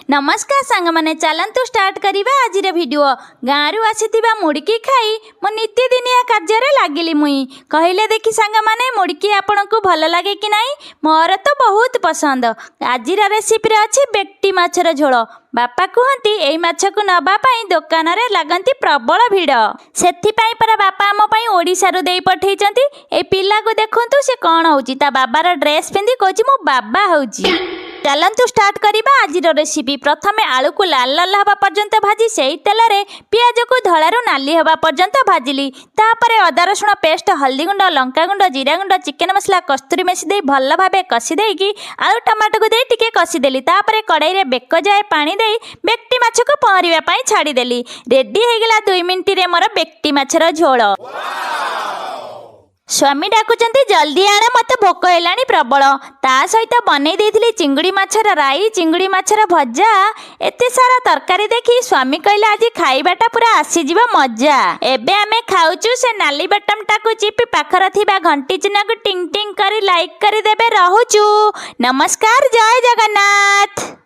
नमस्कार सांग माने चलतु स्टार्ट करिबा आजिर वीडियो। गाँव आसीथिबा मुड़की खाई मो नित्यदिनिया कार्य लगिली मुई कहले देखी सांग माने मुड़की आपनकु भल लगे कि नहीं? मोर तो बहुत पसंद। आजिर रेसिपी अच्छी बेक्टी माछर झोल। बापा कहती एई माछ को नबा पाई दुकान रे लागंती प्रबल भिड़ सेथिपाई पर बापा आम पाई ओडिसा रु देई पठेइचंती। ए पिला को देखंतु से कोन होउची ता बाबार ड्रेस पिंदी कहूची मो बाबा होउची। चलतु स्टार्ट करिबा आजिर रेसिपी। प्रथमे आलू को लाल लाल हवा पर्यंत भाजी सेई तेल रे पियाज को धଳାରୁ नाली हवा पर्यंत भाजिली। तापरे अदा रसुण पेस्ट हल्दी गुंड लंका गुंड जीरा गुंड चिकेन मसला कस्तूरी मेथी दे भल भाबे कसी देकी आलू टमाटो को दे टिके कसी देली। तापरे कड़ाई रे बेक जाए पानी दे बेक्टी माछ को पहरिबा पई छाड़ी देली। रेडी हो गला 2 मिनिट रे मोर बेक्टी माछर झोल। स्वामी डाकुचंती जल्दी आणे मते भोक हेलानी प्रबल। ता सहित बनै देथिली चिंगुड़ी माछर राई चिंगुड़ी माछर भजा। एते सारा तरकारी देखी स्वामी कहले आज खाइबाटा पूरा आसी जीव मजा। एबे आमे खाउचु से नाली बटम टाकु चिपी पाखर थिबा घंटी चिन्ह को टिंग टिंग करी लाइक करी देबे। रहुचु। नमस्कार, जय जगन्नाथ।